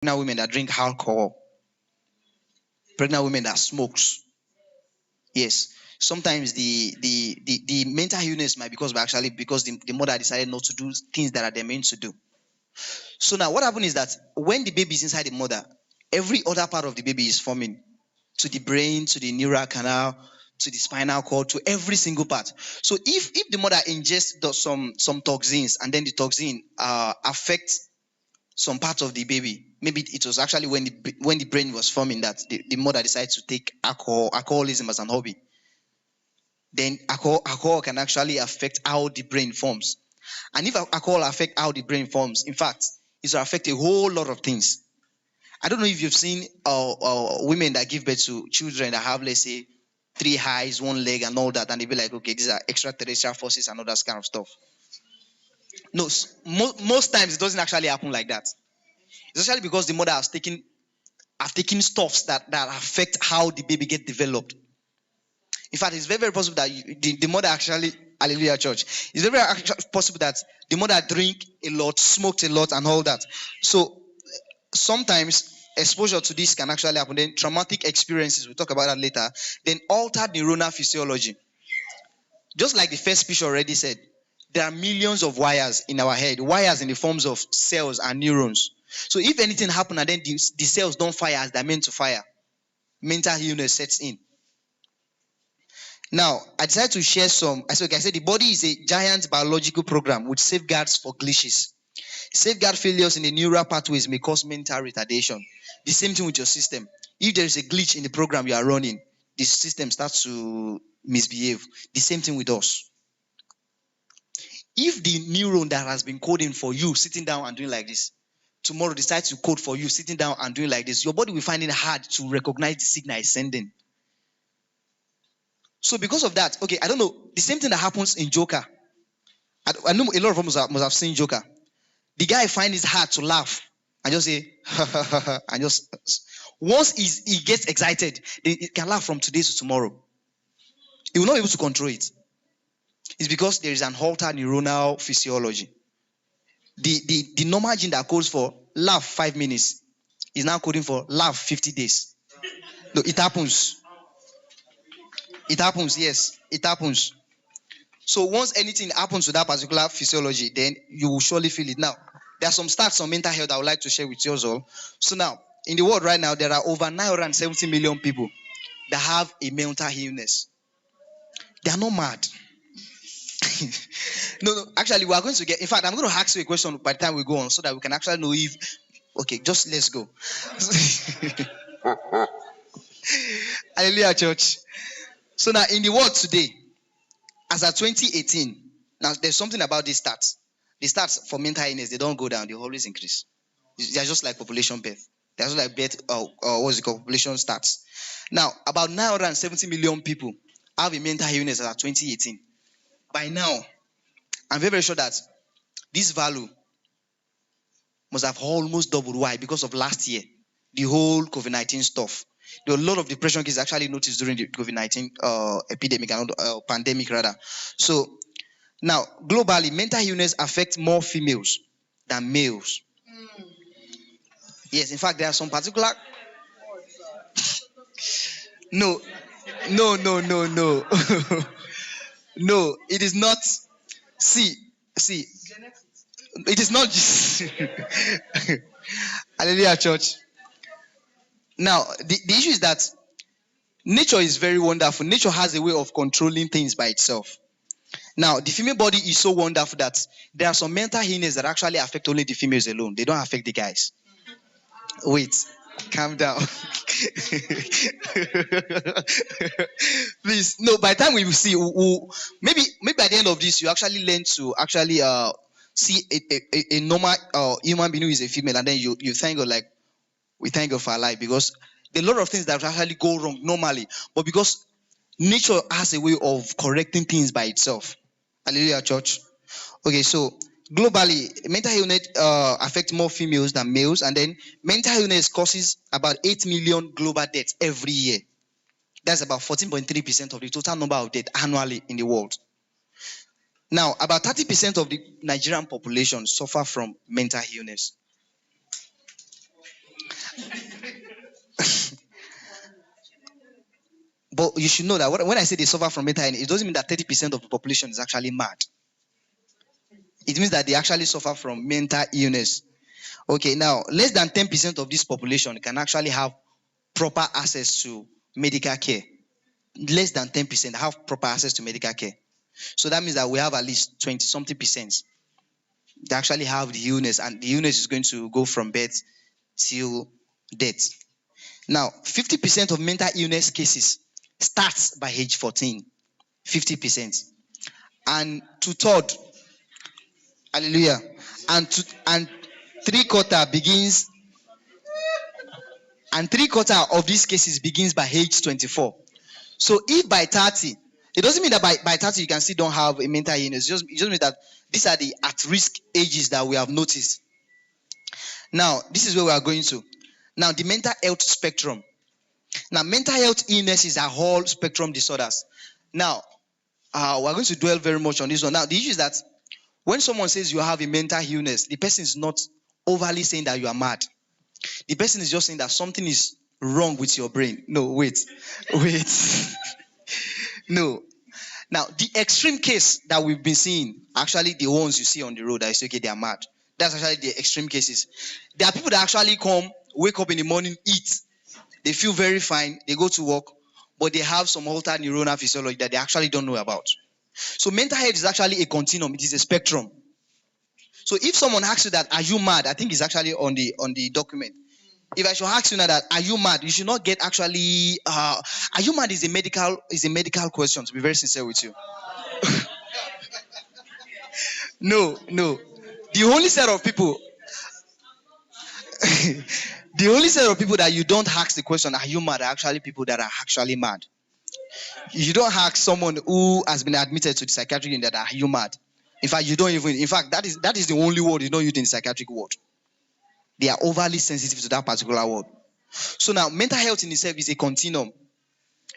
pregnant women that drink alcohol, pregnant women that smokes. Yes. Sometimes the mental illness might because the mother decided not to do things that are they meant to do. So now what happens is that when the baby is inside the mother, every other part of the baby is forming, to the brain, to the neural canal, to the spinal cord, to every single part. So if the mother ingests some toxins, and then the toxin affects some part of the baby, maybe it was actually when the brain was forming that the mother decided to take alcoholism as an hobby. Then alcohol can actually affect how the brain forms. And if alcohol affect how the brain forms, in fact, it will affect a whole lot of things. I don't know if you've seen women that give birth to children that have, let's say, 3 eyes, 1 leg, and all that, and they be like, okay, these are extraterrestrial forces and all that kind of stuff. No, most times it doesn't actually happen like that. It's actually because the mother have taken stuffs that affect how the baby get developed. In fact, it's very, very possible that the mother actually, hallelujah church, it's very, very possible that the mother drink a lot, smoked a lot, and all that. So sometimes exposure to this can actually happen. Then traumatic experiences, we'll talk about that later. Then altered neuronal physiology. Just like the first speech already said, there are millions of wires in our head, wires in the forms of cells and neurons. So if anything happens and then the cells don't fire as they're meant to fire, mental illness sets in. Now, I decided to share some. I said the body is a giant biological program with safeguards for glitches. Safeguard failures in the neural pathways may cause mental retardation. The same thing with your system. If there is a glitch in the program you are running, the system starts to misbehave. The same thing with us. If the neuron that has been coding for you sitting down and doing like this, tomorrow decides to code for you sitting down and doing like this, your body will find it hard to recognize the signal it's sending. So because of that, okay, I don't know, the same thing that happens in Joker. I know a lot of us must have seen Joker. The guy finds it hard to laugh and just say, and just, once he gets excited, he can laugh from today to tomorrow. He will not be able to control it. It's because there is an altered neuronal physiology. The normal gene that codes for laugh 5 minutes is now coding for laugh 50 days. No, it happens. It happens, yes, it happens. So once anything happens to that particular physiology, then you will surely feel it. Now, there are some stats on mental health I would like to share with you all. So now, in the world right now, there are over 970 million people that have a mental illness. They are not mad. No, actually, we are going to get, in fact, I'm going to ask you a question by the time we go on so that we can actually know if, okay, just let's go. Hallelujah, church. So now, in the world today, as of 2018, now there's something about these stats. The stats for mental illness, they don't go down, they always increase. They're just like population birth. They're just like birth, what's it called, population stats. Now, about 970 million people have a mental illness as of 2018. By now, I'm very, very sure that this value must have almost doubled. Why? Because of last year, the whole COVID-19 stuff. There were a lot of depression cases actually noticed during the COVID-19 epidemic and pandemic rather. So now, globally, mental illness affects more females than males. Yes, in fact, there are some particular. No, no, no, no, no. No, it is not. See, it is not just. Hallelujah, church. Now, the issue is that nature is very wonderful. Nature has a way of controlling things by itself. Now, the female body is so wonderful that there are some mental illness that actually affect only the females alone. They don't affect the guys. Wait, calm down. Please, no, by the time we will see, maybe by the end of this, you actually learn to actually see a normal human being who is a female, and then you thank God, like, we thank God for our life, because there are a lot of things that actually go wrong normally, but because nature has a way of correcting things by itself. Hallelujah, church. Okay, so globally, mental illness affects more females than males, and then mental illness causes about 8 million global deaths every year. That's about 14.3% of the total number of deaths annually in the world. Now, about 30% of the Nigerian population suffer from mental illness. But you should know that when I say they suffer from mental illness, it doesn't mean that 30% of the population is actually mad. It means that they actually suffer from mental illness. Okay, now less than 10% of this population can actually have proper access to medical care. Less than 10% have proper access to medical care. So that means that we have at least 20 something percent that actually have the illness, and the illness is going to go from birth till death. Now, 50% of mental illness cases starts by age 14. 50%. And two-third, hallelujah, and three-quarter begins, and three-quarter of these cases begins by age 24. So if by 30, it doesn't mean that by 30 you can still don't have a mental illness. It just means that these are the at-risk ages that we have noticed. Now, this is where we are going to. Now, the mental health spectrum. Now, mental health illnesses are all spectrum disorders. Now, we're going to dwell very much on this one. Now, the issue is that when someone says you have a mental illness, the person is not overly saying that you are mad. The person is just saying that something is wrong with your brain. No, wait. No. Now, the extreme case that we've been seeing, actually the ones you see on the road, that is okay, they are mad. That's actually the extreme cases. There are people that actually come, wake up in the morning, eat. They feel very fine. They go to work, but they have some altered neuronal physiology that they actually don't know about. So mental health is actually a continuum. It is a spectrum. So if someone asks you that, are you mad? I think it's actually on the document. If I should ask you now that, are you mad? You should not get actually, are you mad is a medical question, to be very sincere with you. No. The only set of people that you don't ask the question, are you mad, are actually people that are actually mad. You don't ask someone who has been admitted to the psychiatric unit that, are you mad? In fact, that is the only word you don't use in the psychiatric word. They are overly sensitive to that particular word. So now, mental health in itself is a continuum.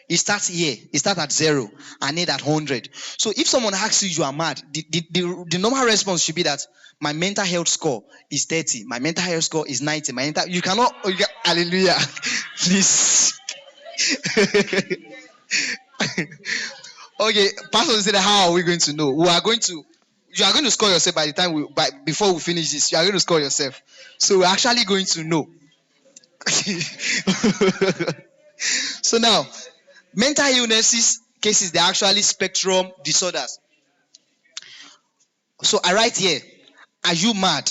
It starts here. It starts at 0 and ends at 100. So if someone asks you are mad, the normal response should be that my mental health score is 30. My mental health score is 90. You cannot. Hallelujah. Please. Okay, Pastor said, how are we going to know? You are going to score yourself by the time before we finish this. You are going to score yourself. So we're actually going to know. So now, mental illnesses cases, they're actually spectrum disorders. So I write here, are you mad?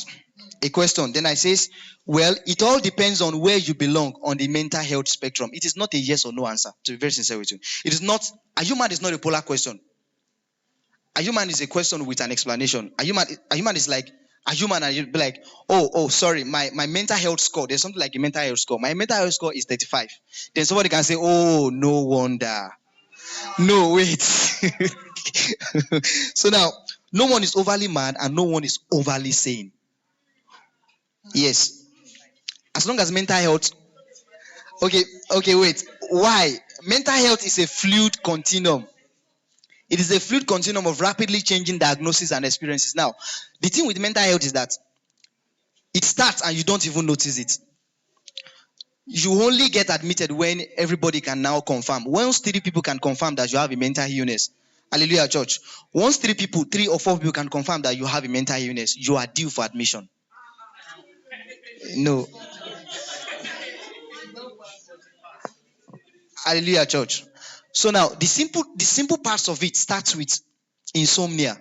A question. Then I says, well, it all depends on where you belong on the mental health spectrum. It is not a yes or no answer, to be very sincere with you. It is not, are you mad is not a polar question. Are you mad is a question with an explanation. Are you mad is like, are you mad? And you'd be like, oh, sorry, my mental health score, there's something like a mental health score. My mental health score is 35. Then somebody can say, oh, no wonder. No, wait. So now, no one is overly mad and no one is overly sane. Yes. As long as mental health. Okay, wait. Why? Mental health is a fluid continuum. It is a fluid continuum of rapidly changing diagnoses and experiences. Now, the thing with mental health is that it starts and you don't even notice it. You only get admitted when everybody can now confirm. Once 3 people can confirm that you have a mental illness, hallelujah, church. Once 3 or 4 people can confirm that you have a mental illness, you are due for admission. No. Hallelujah, church. So now, the simple parts of it starts with insomnia.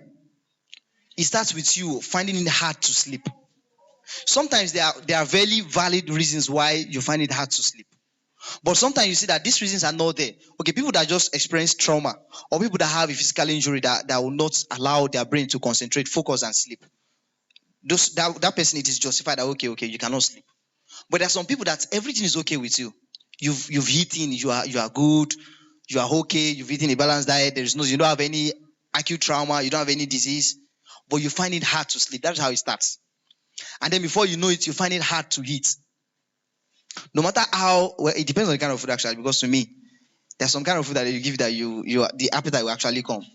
It starts with you finding it hard to sleep. Sometimes there are very valid reasons why you find it hard to sleep. But sometimes you see that these reasons are not there. Okay, people that just experience trauma, or people that have a physical injury that will not allow their brain to concentrate, focus, and sleep. That person, it is justified that okay, you cannot sleep. But there are some people that everything is okay with you. You've eaten, you are good, you are okay, you've eaten a balanced diet, you don't have any acute trauma, you don't have any disease, but you find it hard to sleep. That's how it starts. And then before you know it, you find it hard to eat. No matter how, well, it depends on the kind of food actually, because to me, there's some kind of food that you give that the appetite will actually come.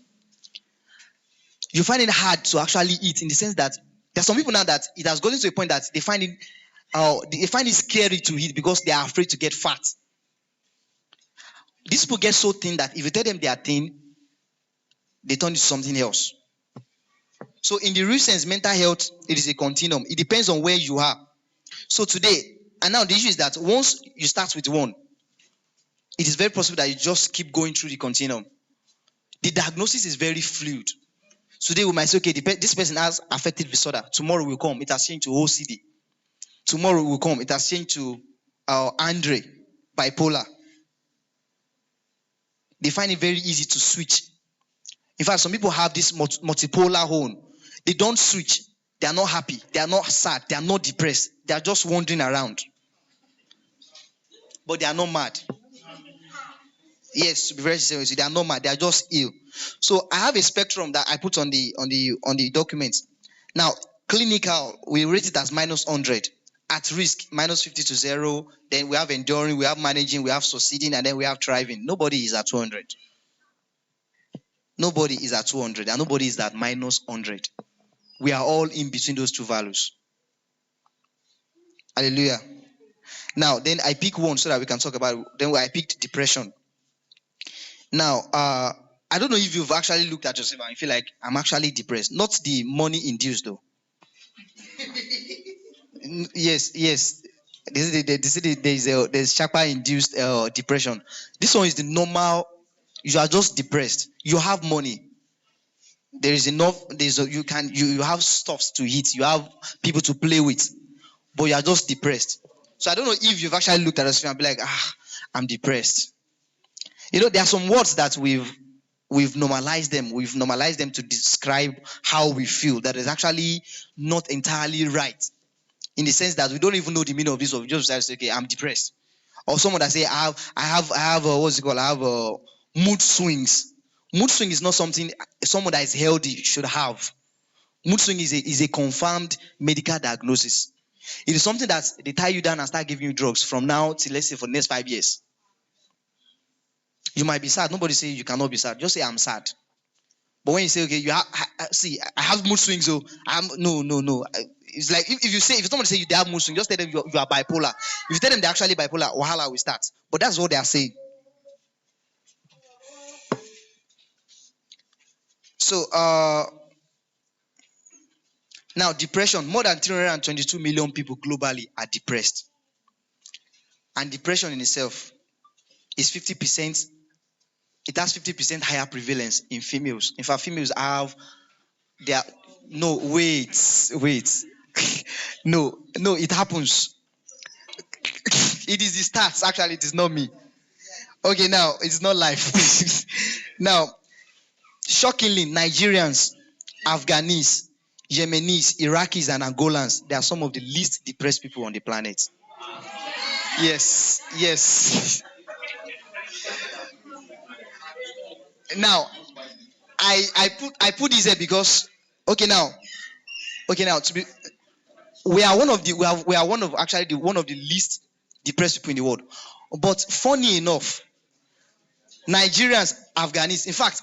You find it hard to actually eat in the sense that there's some people now that it has gotten to a point that they find it scary to eat because they are afraid to get fat. These people get so thin that if you tell them they are thin, they turn into something else. So in the real sense, mental health, it is a continuum. It depends on where you are. So today, and now the issue is that once you start with one, it is very possible that you just keep going through the continuum. The diagnosis is very fluid. Today we might say, okay, this person has affective disorder. Tomorrow will come, it has changed to OCD. Tomorrow will come, it has changed to Andre, bipolar. They find it very easy to switch. In fact, some people have this multipolar own. They don't switch. They are not happy. They are not sad. They are not depressed. They are just wandering around. But they are not mad. Yes, to be very serious, they are not mad. They are just ill. So I have a spectrum that I put on the documents. Now, clinical, we rate it as -100. At risk, -50 to 0. Then we have enduring, we have managing, we have succeeding, and then we have thriving. Nobody is at 200. Nobody is at 200, and nobody is at -100. We are all in between those two values. Hallelujah. Now, then I pick one so that we can talk about it. Then I picked depression. Now, I don't know if you've actually looked at yourself and you feel like I'm actually depressed. Not the money induced though. Yes. There's chakra induced depression. This one is the normal. You are just depressed. You have money. There is enough. You have stuffs to eat. You have people to play with, but you are just depressed. So I don't know if you've actually looked at yourself and be like, I'm depressed. You know, there are some words that we've normalized them. We've normalized them to describe how we feel. That is actually not entirely right. In the sense that we don't even know the meaning of this. Or we just say, okay, I'm depressed. Or someone that say, I have what's it called? I have mood swings. Mood swing is not something someone that is healthy should have. Mood swing is a confirmed medical diagnosis. It is something that they tie you down and start giving you drugs from now till, let's say, for the next 5 years. You might be sad. Nobody say you cannot be sad. Just say I'm sad. But when you say, okay, I have mood swings. So no. It's like if somebody say they have mood swings, just tell them you are bipolar. If you tell them they're actually bipolar, wahala will start. But that's what they are saying. So now depression. More than 322 million people globally are depressed, and depression in itself is 50%. It has 50% higher prevalence in females. In fact, females have wait. no, it happens. It is the stats. Actually, it is not me. Okay, now it's not life. Now, shockingly, Nigerians, Afghanis, Yemenis, Iraqis, and Angolans, they are some of the least depressed people on the planet. Yes. Now, I put this here because we are one of the least depressed people in the world. But funny enough, Nigerians, Afghanis, in fact,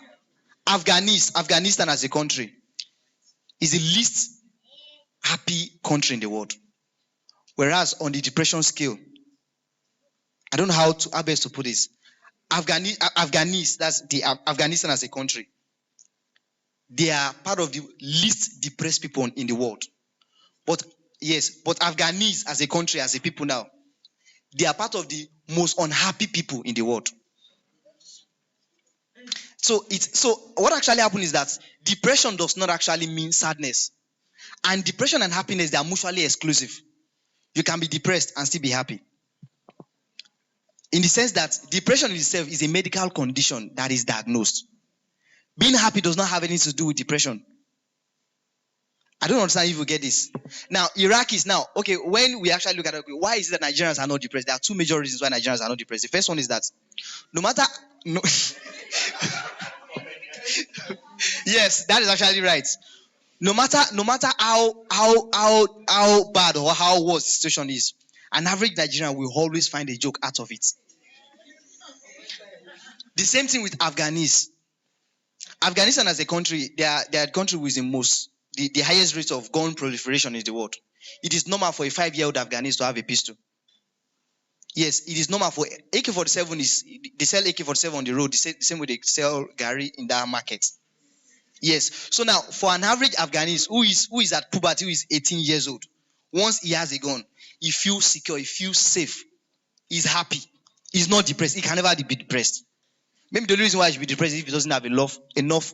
Afghanistan as a country is the least happy country in the world. Whereas on the depression scale, I don't know how best to put this. Afghanistan as a country, they are part of the least depressed people in the world. But Afghanis as a country, as a people now, they are part of the most unhappy people in the world. So what actually happened is that depression does not actually mean sadness. And depression and happiness, they are mutually exclusive. You can be depressed and still be happy. In the sense that depression in itself is a medical condition that is diagnosed. Being happy does not have anything to do with depression. I don't understand if you get this. Now, Iraqis, when we actually look at it, why is it that Nigerians are not depressed? There are two major reasons why Nigerians are not depressed. The first one is that yes, that is actually right. No matter how bad or how worse the situation is, an average Nigerian will always find a joke out of it. The same thing with Afghanis. Afghanistan as a country, they are a country with the highest rate of gun proliferation in the world. It is normal for a 5-year-old Afghanis to have a pistol. Yes, it is normal for AK-47 is they sell AK-47 on the road. The same way they sell Gary in that market. Yes. So now for an average Afghanis who is at puberty, who is 18 years old, once he has a gun, he feels secure, he feels safe, he's happy, he's not depressed. He can never be depressed. Maybe the only reason why he should be depressed is if he doesn't have enough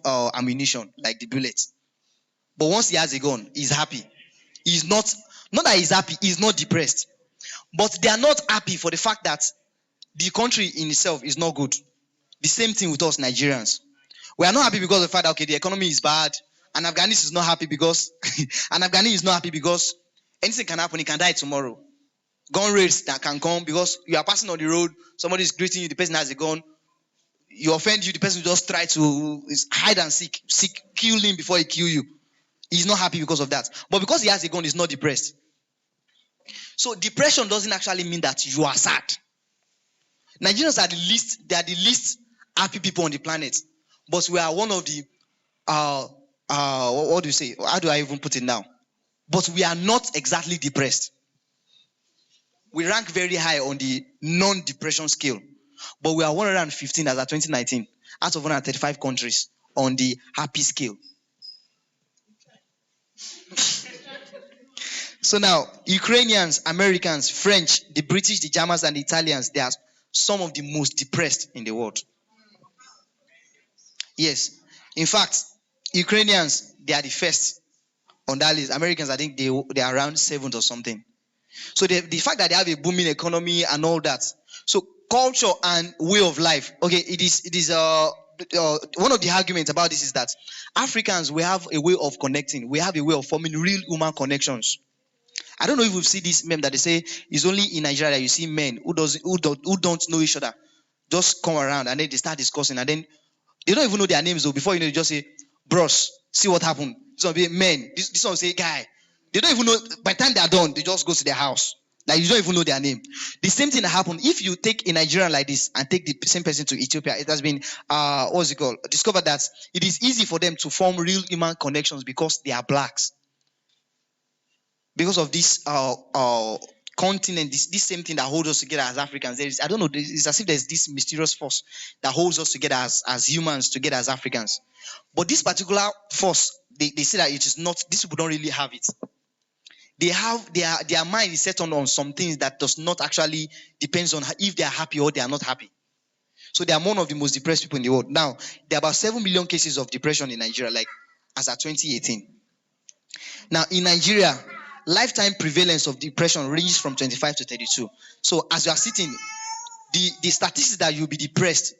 ammunition, like the bullets. But once he has a gun, he's happy. He's not that he's happy, he's not depressed. But they are not happy for the fact that the country in itself is not good. The same thing with us Nigerians. We are not happy because of the fact that, okay, the economy is bad. And Afghanis is not happy because an Afghani is not happy because anything can happen. He can die tomorrow. Gun raids that can come because you are passing on the road, somebody is greeting you, the person has a gun, you offend you, the person just try to hide and seek, kill him before he kill you. He's not happy because of that. But because he has a gun, he's not depressed. So depression doesn't actually mean that you are sad. Nigerians are the least happy people on the planet. But we are one of the what do you say? How do I even put it now? But we are not exactly depressed. We rank very high on the non-depression scale. But we are 115 as of 2019 out of 135 countries on the happy scale. So now, Ukrainians, Americans, French, the British, the Germans, and the Italians, they are some of the most depressed in the world. Yes. In fact, Ukrainians, they are the first on that list. Americans, I think they are around 7th or something. So the fact that they have a booming economy and all that. So culture and way of life. Okay, it is one of the arguments about this is that Africans, we have a way of connecting. We have a way of forming real human connections. I don't know if we've seen this meme that they say it's only in Nigeria that you see men who don't know each other just come around and then they start discussing and then they don't even know their names though. Before you know, they just say, bros, see what happened. This one be men. This one say guy. They don't even know. By the time they are done, they just go to their house. Like you don't even know their name. The same thing that happened if you take a Nigerian like this and take the same person to Ethiopia. It has been what's it called? Discovered that it is easy for them to form real human connections because they are blacks. Because of this continent, this same thing that holds us together as Africans. I don't know, it's as if there's this mysterious force that holds us together as humans, together as Africans. But this particular force, they say that it is not, these people don't really have it. They have their mind is set on some things that does not actually depends on if they are happy or they are not happy. So they are one of the most depressed people in the world. Now, there are about 7 million cases of depression in Nigeria, like as at 2018. Now, in Nigeria, lifetime prevalence of depression ranges from 25 to 32. So as you are sitting, the statistics that you'll be depressed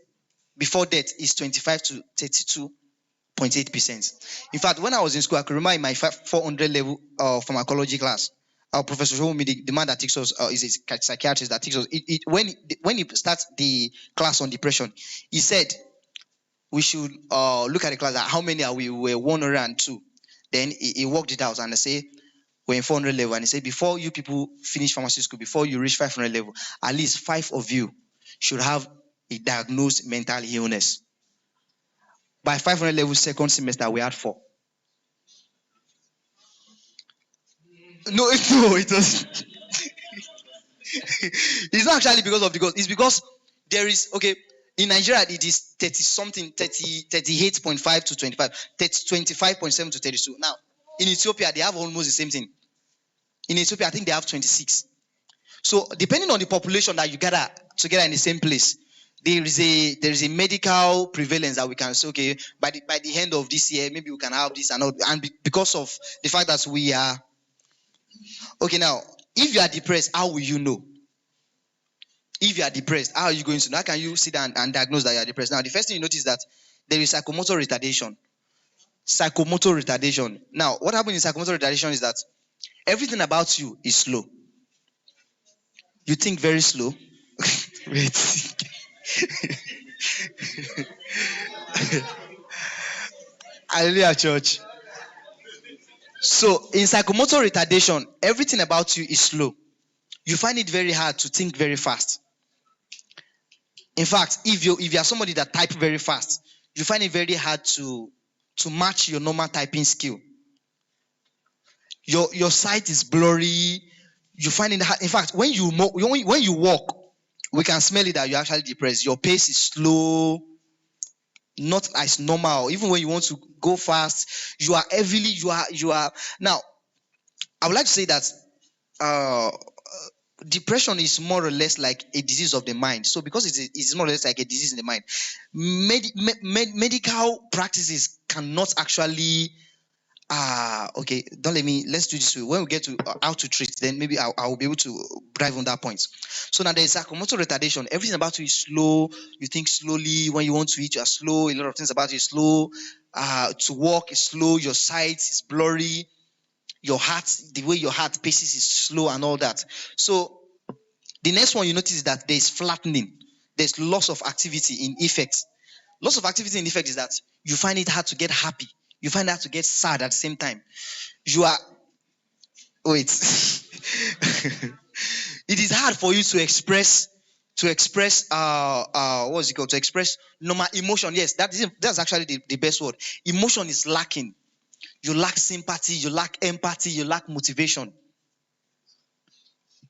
before death is 25 to 32.8%. In fact, when I was in school, I could remember in my 400 level pharmacology class, our professor showed me the man that takes us is a psychiatrist that takes us. When he starts the class on depression, he said we should look at the class. How many are we? We were 102. Then he worked it out and I say we're in 400 level. And he said before you people finish pharmacy school, before you reach 500 level, at least 5 of you should have a diagnosed mental illness. By 500 level second semester, we had 4. No, it was. It's not actually because of the goals. It's because there is, okay, in Nigeria, it is 30 something, 38.5 to 25, 25.7 to 32. Now, in Ethiopia, they have almost the same thing. In Ethiopia, I think they have 26. So, depending on the population that you gather together in the same place, there is a medical prevalence that we can say, okay, by the end of this year, maybe we can have this and all. And because of the fact that we are, okay, now, if you are depressed, how will you know? If you are depressed, how are you going to know? How can you sit down and diagnose that you are depressed? Now, the first thing you notice is that there is psychomotor retardation. Psychomotor retardation. Now, what happens in psychomotor retardation is that everything about you is slow. You think very slow. Wait. Hallelujah, church. So, in psychomotor retardation, everything about you is slow. You find it very hard to think very fast. In fact, if you are somebody that types very fast, you find it very hard to match your normal typing skill. Your sight is blurry. You find it hard. In fact, when you walk, we can smell it that you're actually depressed. Your pace is slow, not as normal. Even when you want to go fast, you are heavily, you are now. I would like to say that uh depression is more or less like a disease of the mind. So because it's more or less like a disease in the mind, medical practices cannot actually okay, don't let me, let's do this way. When we get to how to treat, then maybe I'll be able to drive on that point. So now there's psychomotor retardation. Everything about you is slow. You think slowly. When you want to eat, you are slow. A lot of things about you is slow. To walk is slow. Your sight is blurry. Your heart, the way your heart paces is slow and all that. So the next one you notice is that there's flattening. There's loss of activity in effect. Loss of activity in effect is that you find it hard to get happy. You find it hard to get sad at the same time. You are wait. It is hard for you to express what's it called, to express normal emotion. Yes, that's actually the best word. Emotion is lacking. You lack sympathy, you lack empathy, you lack motivation.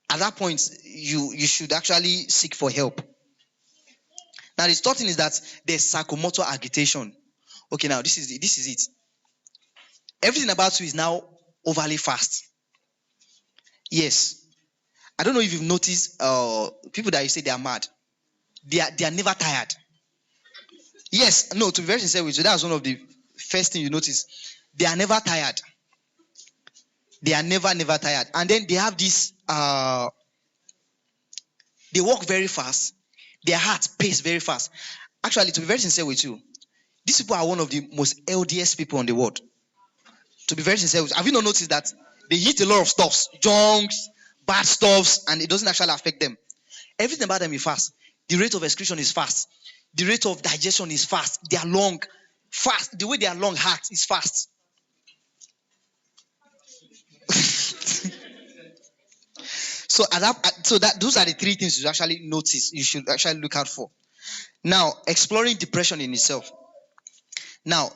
At that point, you should actually seek for help. Now the third thing is that there's psychomotor agitation. Okay, now this is it. Everything about you is now overly fast. Yes. I don't know if you've noticed people that you say they are mad. They are never tired. Yes, no, to be very sincere with you, that's one of the first thing you notice. They are never tired. They are never tired. And then they have this they walk very fast. Their heart pace very fast. Actually, to be very sincere with you, these people are one of the most LDS people on the world. To be very sincere with you, have you not noticed that they eat a lot of stuffs, junks, bad stuffs, and it doesn't actually affect them? Everything about them is fast. The rate of excretion is fast. The rate of digestion is fast. They are long, fast. The way they are long heart is fast. So those are the three things you actually notice. You should actually look out for. Now, exploring depression in itself. Now,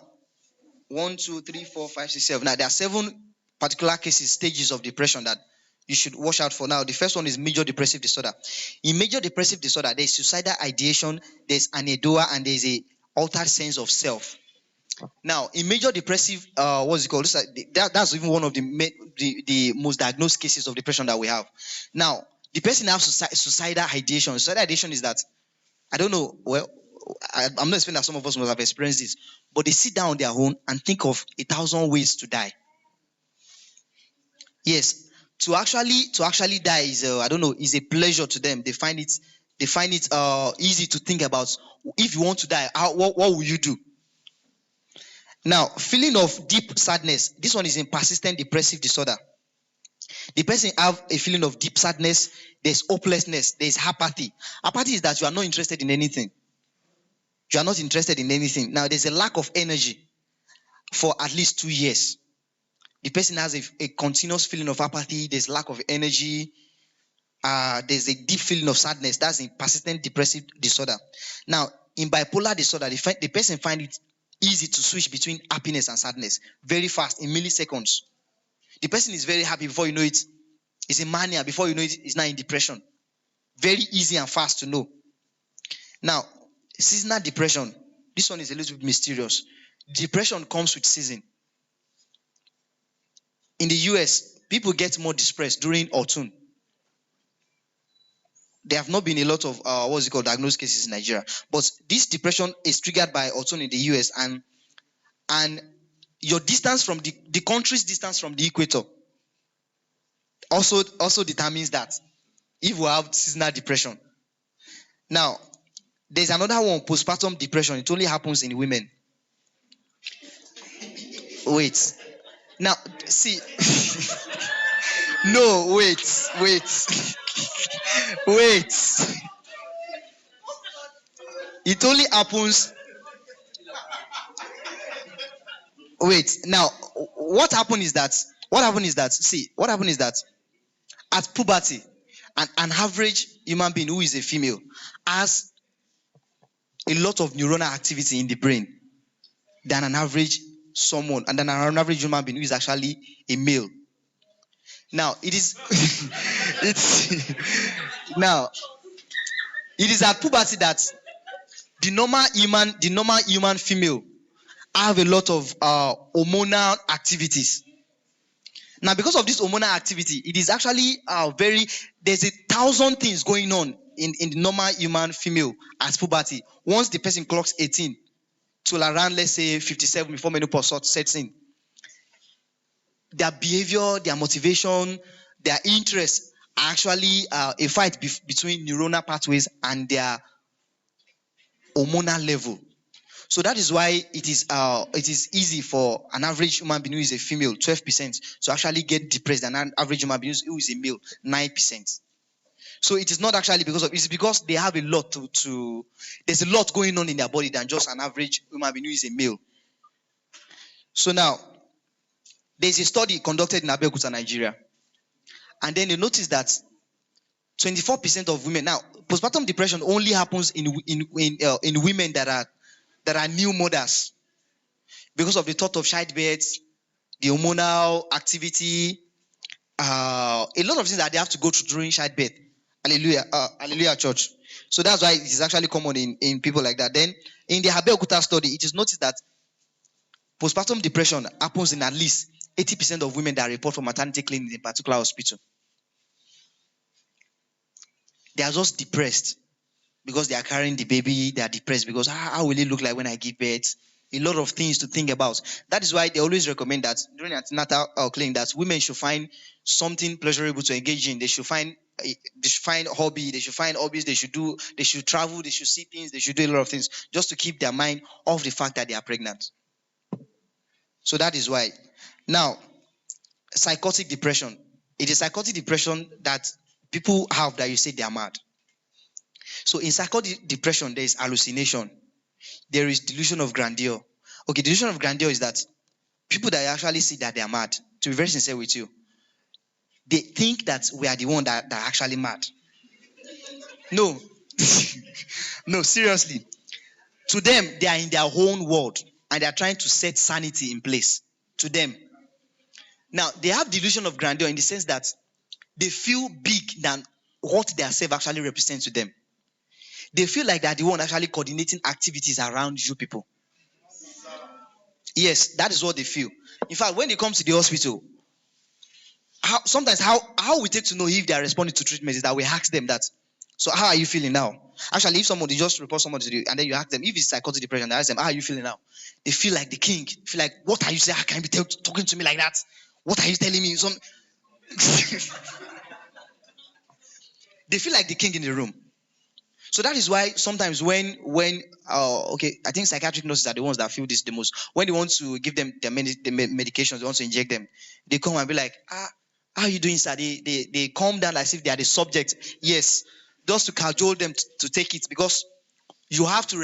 1, 2, 3, 4, 5, 6, 7. Now, there are 7 particular cases, stages of depression that you should watch out for. Now, the first one is major depressive disorder. In major depressive disorder, there is suicidal ideation, there's anhedonia, and there's a altered sense of self. Now, in major depressive, what's it called? That's even one of the most diagnosed cases of depression that we have. Now, the person has suicidal ideation. Suicidal ideation is that, I don't know, well, I'm not explaining that some of us must have experienced this, but they sit down on their own and think of 1,000 ways to die. Yes, to actually die is I don't know, is a pleasure to them. They find it easy to think about. If you want to die, what will you do? Now, feeling of deep sadness. This one is in persistent depressive disorder. The person have a feeling of deep sadness. There's hopelessness. There's apathy. Apathy is that you are not interested in anything. You are not interested in anything. Now, there's a lack of energy for at least 2 years. The person has a continuous feeling of apathy. There's lack of energy. There's a deep feeling of sadness. That's in persistent depressive disorder. Now, in bipolar disorder, the person finds it easy to switch between happiness and sadness very fast, in milliseconds. The person is very happy, before you know it, it's in mania. Before you know it, it's now in depression. Very easy and fast to know. Now, seasonal depression. This one is a little bit mysterious. Depression comes with season. In the US, people get more depressed during autumn. There have not been a lot of diagnosed cases in Nigeria, but this depression is triggered by autumn in the US, and your distance from the country's distance from the equator also determines that if we have seasonal depression. Now, there's another one, postpartum depression. It only happens in women. Wait. Now, see. No, wait. Wait. It only happens. Wait. Now, what happened is that at puberty, an average human being who is a female has a lot of neuronal activity in the brain than an average human being who is actually a male. Now, it is it's now It is at puberty that the normal human female have a lot of hormonal activities. Now, because of this hormonal activity, it is actually there's 1,000 things going on in the normal human female at puberty. Once the person clocks 18 to around, let's say, 57 before menopause sets in, their behavior, their motivation, their interests are actually a fight between neuronal pathways and their hormonal level. So that is why it is easy for an average human being who is a female, 12%, to actually get depressed than an average human being who is a male, 9%. So it is not actually it's because they have a lot there's a lot going on in their body than just an average human being who is a male. So now, there's a study conducted in Abeokuta, Nigeria, and then they noticed that 24% of women, now postpartum depression only happens in women that are new mothers, because of the thought of childbirth, the hormonal activity, a lot of things that they have to go through during childbirth. Hallelujah, hallelujah, church. So that's why it is actually common in people like that. Then in the Abeokuta study, it is noticed that postpartum depression happens in at least 80% of women that report for maternity clinics in particular hospital. They are just depressed because they are carrying the baby. They are depressed because how will it look like when I give birth? A lot of things to think about. That is why they always recommend that during antenatal clinic that women should find something pleasurable to engage in. They should find hobby. They should find hobbies. They should travel. They should see things. They should do a lot of things just to keep their mind off the fact that they are pregnant. So that is why. Now, psychotic depression. It is psychotic depression that people have that you say they are mad. So in psychotic depression, there is hallucination. There is delusion of grandeur. Okay, delusion of grandeur is that people that actually see that they are mad, to be very sincere with you, they think that we are the one that are actually mad. No. No, seriously. To them, they are in their own world and they are trying to set sanity in place. To them. Now, they have delusion of grandeur in the sense that they feel big than what their self actually represents to them. They feel like they are the one actually coordinating activities around you people. Yes, that is what they feel. In fact, when they come to the hospital, sometimes how we take to know if they are responding to treatment is that we ask them that. So how are you feeling now? Actually, if somebody just report somebody to you and then you ask them if it's psychotic depression, they ask them, how are you feeling now? They feel like the king. Feel like, what are you saying? How can you be talking to me like that? What are you telling me? They feel like the king in the room. So that is why sometimes when I think psychiatric nurses are the ones that feel this the most. When they want to give them the medications, they want to inject them, they come and be like, how are you doing, sir? They calm down as if they are the subject. Yes, just to cajole them to take it, because you have to